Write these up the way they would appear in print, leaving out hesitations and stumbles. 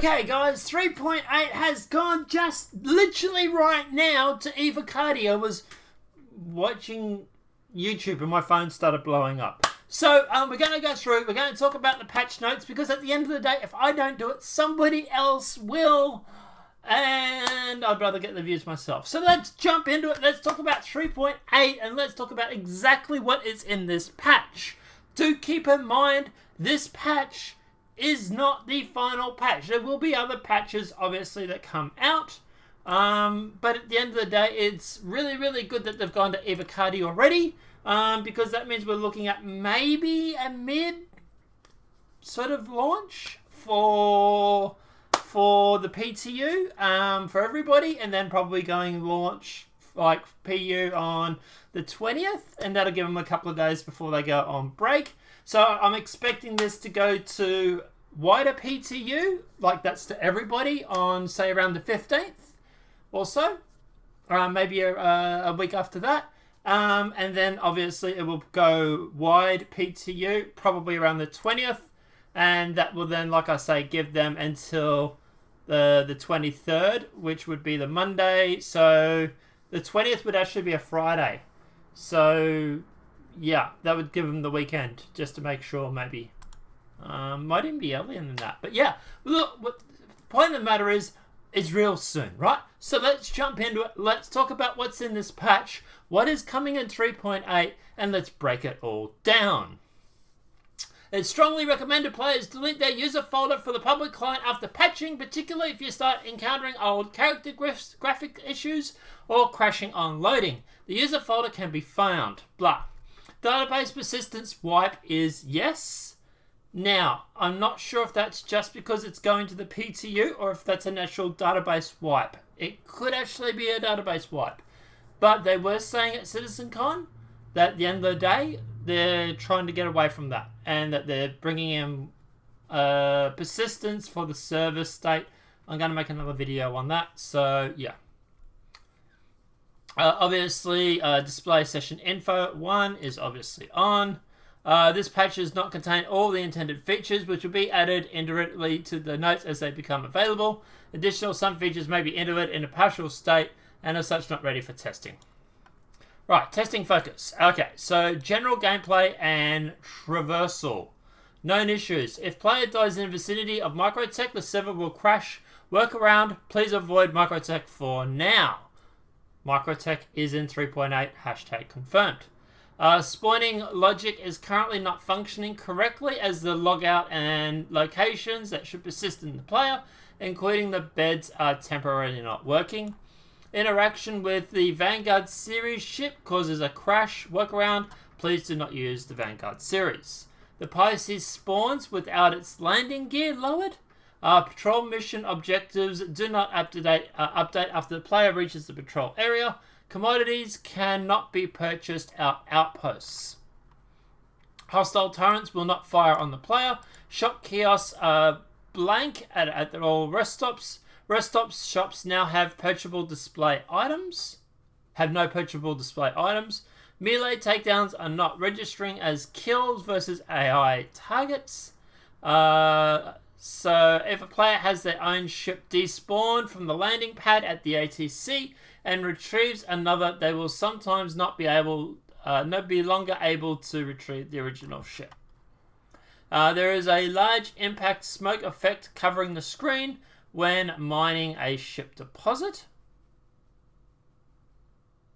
Okay guys, 3.8 has gone just literally right now to Evocati. I was watching YouTube and my phone started blowing up. So we're going to go through, we're going to talk about the patch notes, because at the end of the day, if I don't do it, somebody else will. And I'd rather get the views myself. So let's jump into it. Let's talk about 3.8 and let's talk about exactly what is in this patch. Do keep in mind, this patch is not the final patch. There will be other patches, obviously, that come out. But at the end of the day, it's really, really good that they've gone to Evocati already. Because that means we're looking at maybe a mid sort of launch for the PTU for everybody, and then probably going launch like PU on the 20th, and that'll give them a couple of days before they go on break. So I'm expecting this to go to wider PTU, like that's to everybody on, say, around the 15th or so, maybe a week after that. And then obviously it will go wide PTU probably around the 20th, and that will then, like I say, give them until the 23rd, which would be the Monday. So the 20th would actually be a Friday. So yeah, that would give them the weekend just to make sure, maybe. Might even be earlier than that. But yeah, look, the point of the matter is, it's real soon, right? So let's jump into it. Let's talk about what's in this patch, what is coming in 3.8, and let's break it all down. It's strongly recommended players delete their user folder for the public client after patching, particularly if you start encountering old character graphic issues or crashing on loading. The user folder can be found. Blah. Database persistence wipe is yes. Now, I'm not sure if that's just because it's going to the PTU or if that's an actual database wipe. It could actually be a database wipe. But they were saying at CitizenCon that at the end of the day, they're trying to get away from that, and that they're bringing in persistence for the server state. I'm going to make another video on that, so yeah. Obviously, display session info 1 is obviously on. This patch does not contain all the intended features, which will be added indirectly to the notes as they become available. Additional, some features may be entered in a partial state and as such not ready for testing. Right, testing focus. Okay, so general gameplay and traversal. Known issues. If player dies in the vicinity of Microtech, the server will crash. Workaround, please avoid Microtech for now. Microtech is in 3.8, hashtag confirmed. Spawning logic is currently not functioning correctly, as the logout and locations that should persist in the player, including the beds, are temporarily not working. Interaction with the Vanguard series ship causes a crash. Workaround, please do not use the Vanguard series. The Pisces spawns without its landing gear lowered. Patrol mission objectives do not update after the player reaches the patrol area. Commodities cannot be purchased at outposts. Hostile turrets will not fire on the player. Shop kiosks are blank at all rest stops. Rest stops shops now have purchasable display items. Have no purchasable display items. Melee takedowns are not registering as kills versus AI targets. So if a player has their own ship despawn from the landing pad at the ATC and retrieves another, they will sometimes not be longer able to retrieve the original ship. There is a large impact smoke effect covering the screen when mining a ship deposit.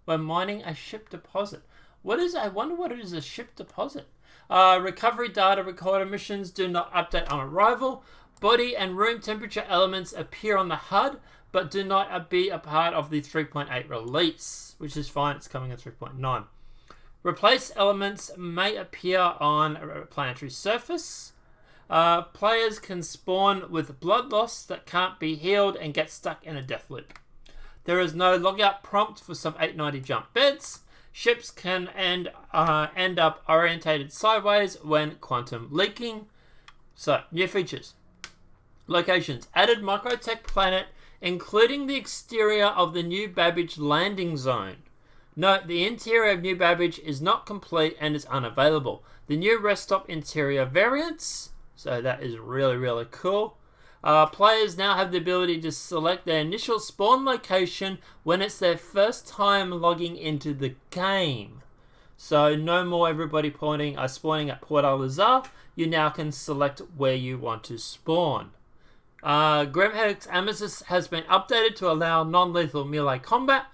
When mining a ship deposit. I wonder what it is, a ship deposit. Recovery data recorder missions do not update on arrival. Body and room temperature elements appear on the HUD, but do not be a part of the 3.8 release, which is fine, it's coming in 3.9. Replace elements may appear on a planetary surface. Players can spawn with blood loss that can't be healed and get stuck in a death loop. There is no logout prompt for some 890 jump beds. Ships can end up orientated sideways when quantum leaking. So, new features. Locations. Added Microtech planet, including the exterior of the New Babbage landing zone. Note, the interior of New Babbage is not complete and is unavailable. The new rest stop interior variants. So that is really, really cool. Players now have the ability to select their initial spawn location when it's their first time logging into the game. So no more everybody spawning at Port Al-Azhar. You now can select where you want to spawn. Grimhex Amethyst has been updated to allow non-lethal melee combat.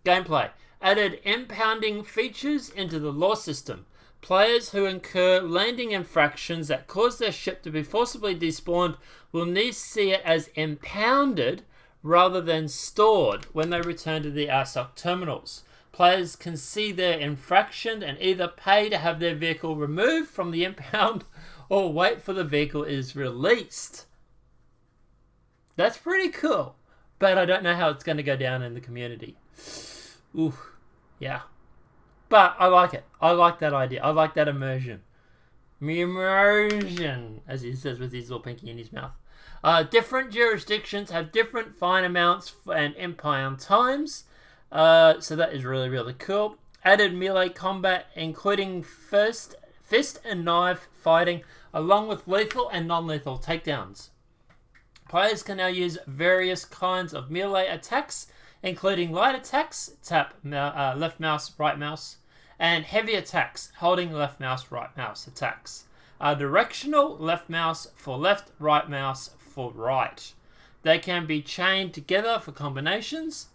Gameplay. Added impounding features into the lore system. Players who incur landing infractions that cause their ship to be forcibly despawned will need to see it as impounded rather than stored when they return to the ASOC terminals. Players can see their infraction and either pay to have their vehicle removed from the impound or wait for the vehicle is released. That's pretty cool, but I don't know how it's going to go down in the community. Ooh, yeah. But I like it. I like that idea. I like that immersion. Immersion, as he says with his little pinky in his mouth. Different jurisdictions have different fine amounts and impound times. So that is really, really cool. Added melee combat, including fist and knife fighting, along with lethal and non-lethal takedowns. Players can now use various kinds of melee attacks, including light attacks, tap left mouse, right mouse, and heavy attacks, holding left mouse, right mouse attacks. Directional, left mouse for left, right mouse for right. They can be chained together for combinations.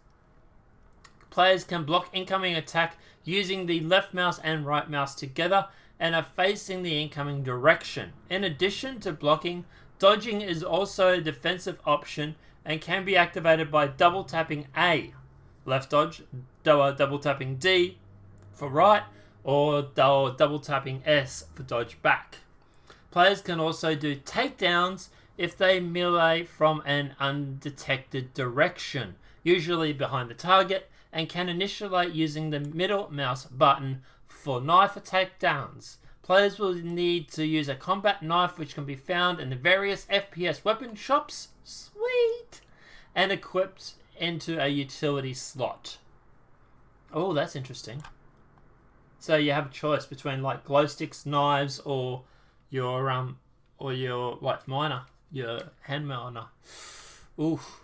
Players can block incoming attack using the left mouse and right mouse together and are facing the incoming direction. In addition to blocking, dodging is also a defensive option and can be activated by double tapping A, left dodge, double tapping D for right, or double tapping S for dodge back. Players can also do takedowns if they melee from an undetected direction, usually behind the target, and can initiate using the middle mouse button for knife attack downs. Players will need to use a combat knife which can be found in the various FPS weapon shops, sweet, and equipped into a utility slot. Oh, that's interesting. So you have a choice between like glow sticks, knives, or your like miner, your hand miner. Oof.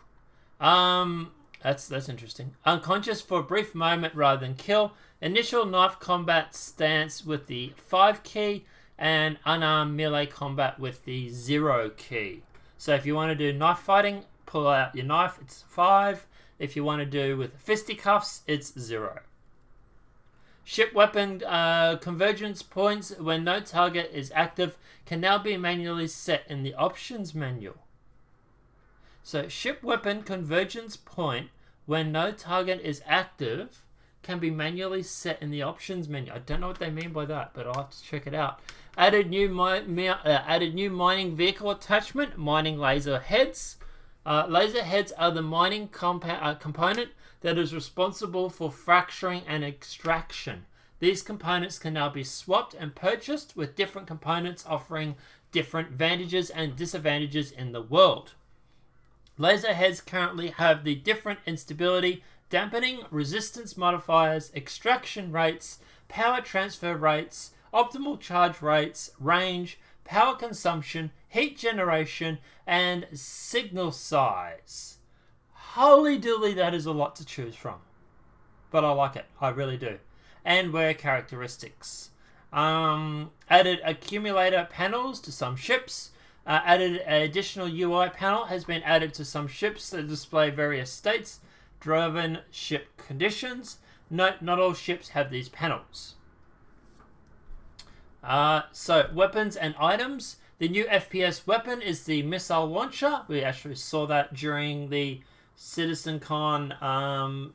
That's interesting. Unconscious for a brief moment rather than kill. Initial knife combat stance with the 5 key and unarmed melee combat with the 0 key. So if you want to do knife fighting, pull out your knife, it's 5. If you want to do with fisticuffs, it's 0. Ship weapon convergence points when no target is active can now be manually set in the options menu. So ship weapon convergence point when no target is active can be manually set in the options menu. I don't know what they mean by that, but I'll have to check it out. Added new mining vehicle attachment, mining laser heads. Laser heads are the mining component that is responsible for fracturing and extraction. These components can now be swapped and purchased, with different components offering different advantages and disadvantages in the world. Laser heads currently have the different instability, dampening, resistance modifiers, extraction rates, power transfer rates, optimal charge rates, range, power consumption, heat generation, and signal size. Holy dooly, that is a lot to choose from. But I like it. I really do. And wear characteristics. Added accumulator panels to some ships. Added an additional UI panel has been added to some ships that display various states, driven ship conditions. Note, not all ships have these panels. So, weapons and items. The new FPS weapon is the missile launcher. We actually saw that during the CitizenCon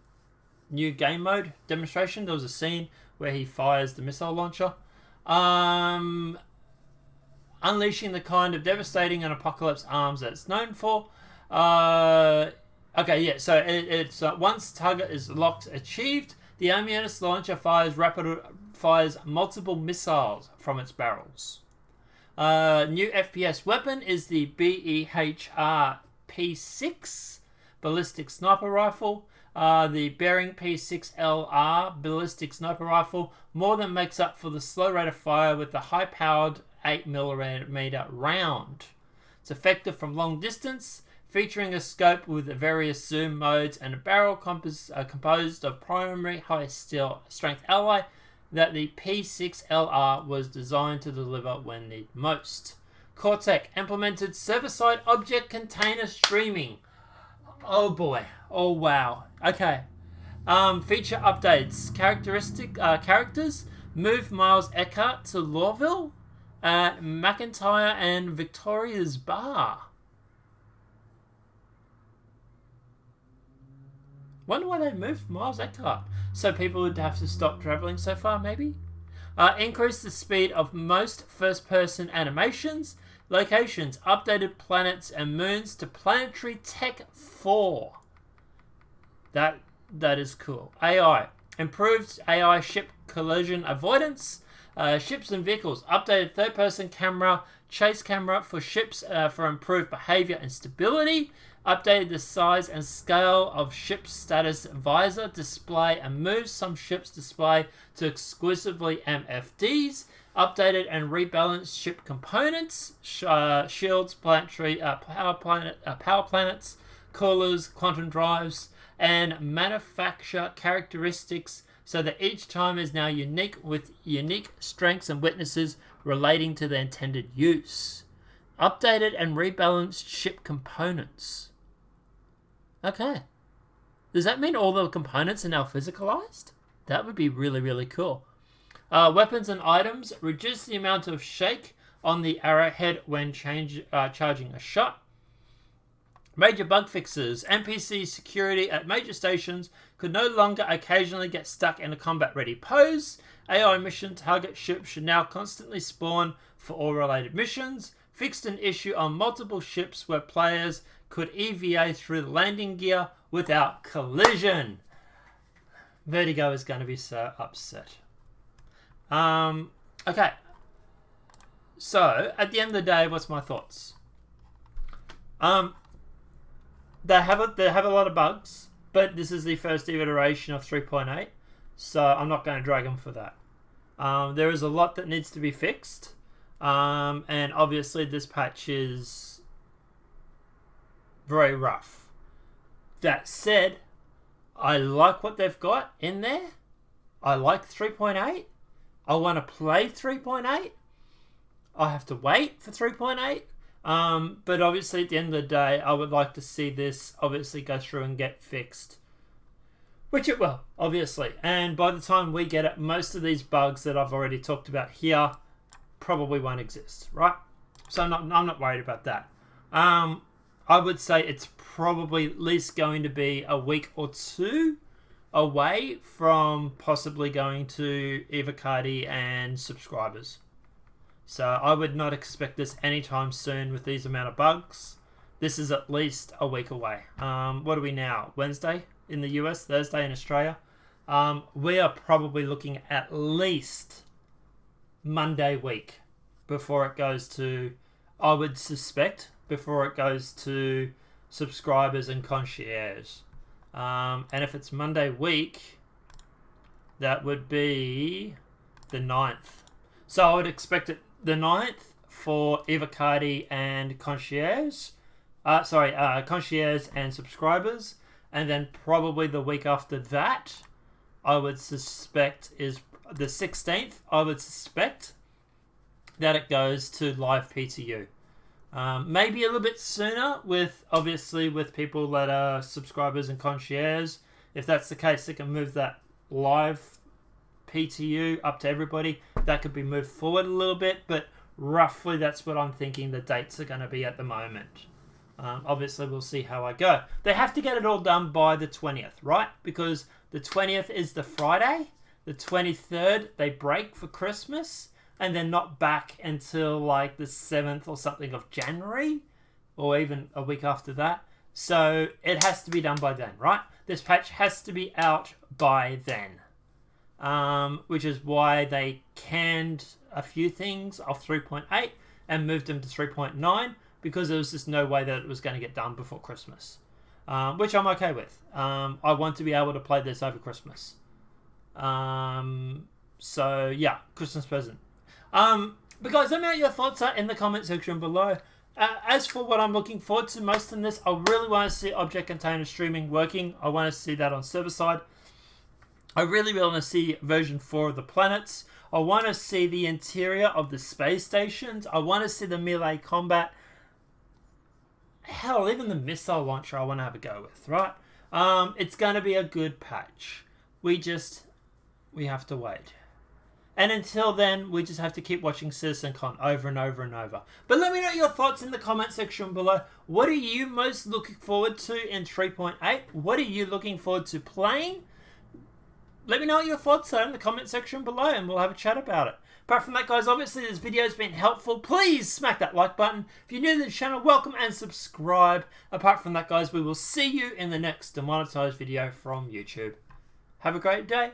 new game mode demonstration. There was a scene where he fires the missile launcher. Unleashing the kind of devastating and apocalypse arms that it's known for. So it's once target is locked achieved, the Ammunition launcher fires multiple missiles from its barrels. New FPS weapon is the BEHR P6 ballistic sniper rifle. The Bearing P6LR ballistic sniper rifle more than makes up for the slow rate of fire with the high-powered 8mm round. It's effective from long distance, featuring a scope with various zoom modes and a barrel composed of primary high steel strength alloy that the P6LR was designed to deliver when needed most. Cortec implemented server-side object container streaming. Oh boy. Oh wow. Okay. Feature updates. Characters. Move Miles Eckhart to Lawville at McIntyre and Victoria's Bar. Wonder why they moved Miles Eckhart. So people would have to stop traveling so far, maybe? Increase the speed of most first-person animations. Locations. Updated planets and moons to Planetary Tech 4. That is cool. AI. Improved AI ship collision avoidance. Ships and vehicles. Updated third-person camera, chase camera for ships for improved behavior and stability. Updated the size and scale of ship status visor display and moved some ships display to exclusively MFDs. Updated and rebalanced ship components, shields, planetary power planets, coolers, quantum drives, and manufacture characteristics so that each time is now unique with unique strengths and weaknesses relating to the intended use. Updated and rebalanced ship components. Okay. Does that mean all the components are now physicalized? That would be really, really cool. Weapons and items. Reduce the amount of shake on the arrowhead when charging a shot. Major bug fixes. NPC security at major stations could no longer occasionally get stuck in a combat-ready pose. AI mission target ships should now constantly spawn for all related missions. Fixed an issue on multiple ships where players could EVA through the landing gear without collision. Vertigo is going to be so upset. Okay. So, at the end of the day, what's my thoughts? They have a lot of bugs, but this is the first iteration of 3.8, so I'm not going to drag them for that. There is a lot that needs to be fixed, and obviously this patch is very rough. That said, I like what they've got in there. I like 3.8. I want to play 3.8. I have to wait for 3.8. But obviously at the end of the day, I would like to see this obviously go through and get fixed. Which it will, obviously. And by the time we get it, most of these bugs that I've already talked about here probably won't exist, right? So I'm not worried about that. I would say it's probably at least going to be a week or two away from possibly going to Evocati and subscribers. So I would not expect this anytime soon with these amount of bugs. This is at least a week away. What are we now? Wednesday in the US, Thursday in Australia. We are probably looking at least Monday week before it goes to, I would suspect, before it goes to subscribers and concierge. And if it's Monday week, that would be the 9th. So I would expect it the 9th for Evocati and concierge. Concierge and subscribers. And then probably the week after that, I would suspect is the 16th. I would suspect that it goes to live PTU. Maybe a little bit sooner with people that are subscribers and concierge. If that's the case, they can move that live PTU up to everybody. That could be moved forward a little bit, but roughly that's what I'm thinking the dates are going to be at the moment. Obviously, we'll see how I go. They have to get it all done by the 20th, right? Because the 20th is the Friday. The 23rd, they break for Christmas. And they're not back until like the 7th or something of January. Or even a week after that. So it has to be done by then, right? This patch has to be out by then. Which is why they canned a few things off 3.8 and moved them to 3.9. Because there was just no way that it was going to get done before Christmas. Which I'm okay with. I want to be able to play this over Christmas. So yeah, Christmas present. But guys, let me know what your thoughts are in the comment section below. As for what I'm looking forward to most in this, I really want to see object container streaming working. I want to see that on server side. I really want to see version 4 of the planets. I want to see the interior of the space stations. I want to see the melee combat. Hell, even the missile launcher I want to have a go with, right? It's going to be a good patch. We have to wait. And until then, we just have to keep watching CitizenCon over and over and over. But let me know your thoughts in the comment section below. What are you most looking forward to in 3.8? What are you looking forward to playing? Let me know what your thoughts are in the comment section below and we'll have a chat about it. Apart from that, guys, obviously this video has been helpful. Please smack that like button. If you're new to the channel, welcome and subscribe. Apart from that, guys, we will see you in the next demonetized video from YouTube. Have a great day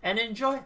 and enjoy.